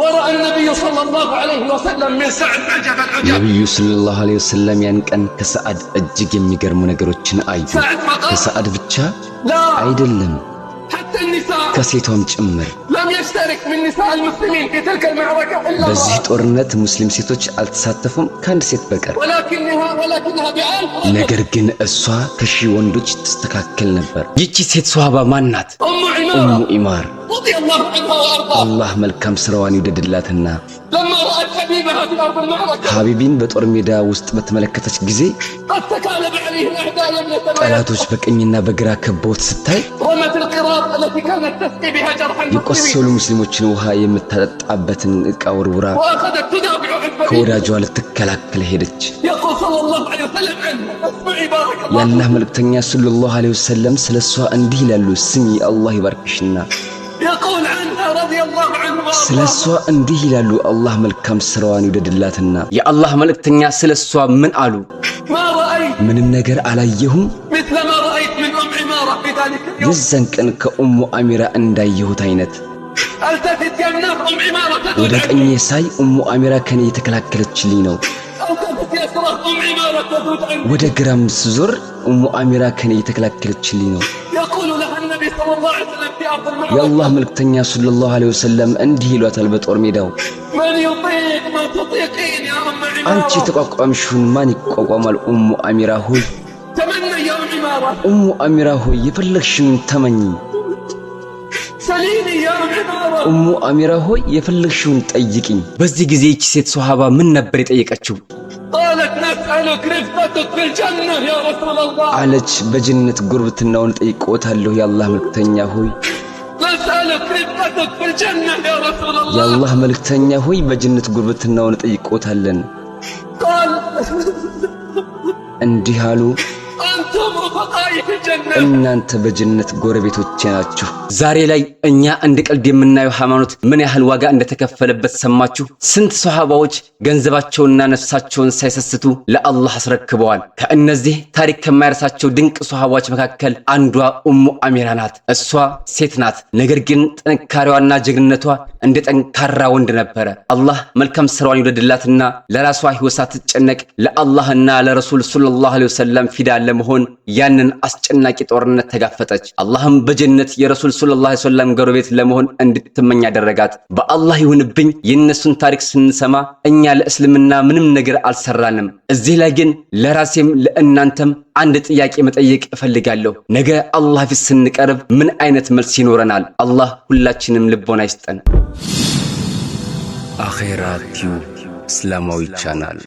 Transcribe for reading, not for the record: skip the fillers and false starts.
ورأى النبي صلى الله عليه وسلم من سعد عجبا عجبا النبي صلى الله عليه وسلم ينكن كسعد እጅግ የሚገርሙ ነገሮችን አዩ ከሰዓድ ብቻ አይደለም حتى النساء ከሴቷም ጭምር لم يشترك من نساء المسلمين في تلك المعركة إلا በዚህ ጦርነት ሙስሊም ሴቶች አልተሳተፉም ከአንድ ሴት በቀር ولكنها بألف ነገር ግን እሷ ከሺህ ወንዶች ተስተካከል ነበር ይቺ ሴት ሷሃባ ማን ናት ኡሙ ኢማር رضي الله عنها وأرضاها አላህ መልካም ስራዋን ይወደድላትና لما رأت حبيبها في أرض المعركة ሐቢቢን በጦር ሜዳ ውስጥ በተመለከተች ጊዜ قد تكالب عليه الأعداء يمنة ጠላቶች በቀኝና በግራ ከበውት ስታይ رمت القراط التي كانت تسقي بها جرح የቆሰሉ المسلمين ሙስሊሞችን ውሃ የምታጠጣበትን ዕቃ ወርውራ وأخذت تدافع عن فريق ከወዳጇ ልትከላከል ሄደች يقول صلى الله عليه وسلم عنه اسمعي بارك الله የአላህ መልእክተኛ ሰለላሁ ዐለይሂ ወሰለም ስለሷ እንዲህ ይላሉ ስሚ አላህ ይባርክሽና يقول عنها رضي الله عنه ስለሷ እንዲህ ይላሉ አላህ መልካም ስራዋን ይወደድላትና የአላህ መልእክተኛ ስለሷ ምን አሉ ما رأيت ምንም ነገር አላየሁም مثل ما رأيت من أم عمارة في ذلك اليوم የዛን ቀን ከኡሙ አሚራ እንዳየሁት አይነት التفت يمناه أم عمارة ወደ تدود ቀኝ عنه ሳይ ኡሙ አሚራ ከኔ የተከላከለችልኝ ነው التفت يسره أم عمارة تدود عنه ወደ ግራም ስዞር ኡሙ አሚራ ከኔ የተከላከለችልኝ ነው يقول لها النبي صلى الله عليه وسلم في أرض المعركة የአላህ መልእክተኛ ሰለላሁ ዐለይሂ ወሰለም እንዲህ ይሏታል በጦር ሜዳው من يطيق ما تطيقين يا أم አንቺ عمارة ተቋቋምሽውን ማን ይቋቋማል ኡሙ አሚራ ሆይ تمنى يا أم عمارة ኡሙ አሚራ ሆይ የፈለግሽውን ተመኝ سليني يا أم عمارة ኡሙ አሚራ ሆይ የፈለግሽውን ጠይቂኝ በዚህ ጊዜ እቺ ሴት ሱሐባ ምን ነበር የጠየቀችው قالت نسألك رفقتك في الجنة يا رسول الله አለች በጀነት ጉርብትናውን ጠይቆታለሁ የአላህ መልእክተኛ ሆይ نسألك رفقتك في الجنة يا رسول الله የአላህ መልእክተኛ ሆይ በጀነት ጉርብትናውን ጠይቆታለን قال እንዲህ አሉ أنتم رفقائي في الجنة እናንተ በጀነት ጎረቤቶቼ ናችሁ ዛሬ ላይ እኛ እንደ ቀልድ የምናየው ሃይማኖት ምን ያህል ዋጋ እንደተከፈለበት ሰማችሁ ስንት ሱሐባዎች ገንዘባቸውንና ነፍሳቸውን ሳይሰስቱ ለአላህ አስረክበዋል ከእነዚህ ታሪክ ከማይረሳቸው ድንቅ ሱሐባዎች መካከል አንዷ ኡሙ አሚራ ናት እሷ ሴት ናት ነገር ግን ጥንካሬዋና ጀግንነቷ እንደ ጠንካራ ወንድ ነበረ አላህ መልካም ስራዋን ይወደድላትና ለራሷ ህይወት ሳትጨነቅ ለአላህና ለረሱል ሰለላሁ ዐለይሂ ወሰለም ፊዳ ለመሆን ያንን አስጨናቂ ጦርነት ተጋፈጠች አላህም በጀነት የረሱል ሰለላሁ ዐለይሂ ወሰለም ጎረቤት ለመሆን እንድትመኝ ያደረጋት በአላህ ይሁንብኝ የነሱን ታሪክ ስንሰማ እኛ ለእስልምና ምንም ነገር አልሰራንም እዚህ ላይ ግን ለራሴም ለእናንተም አንድ ጥያቄ መጠየቅ እፈልጋለሁ ነገ አላህ ፊት ስንቀርብ ምን አይነት መልስ ይኖረናል አላህ ሁላችንም ልቦና ይስጠን አኺራ ቲዩብ እስላማዊ ቻናል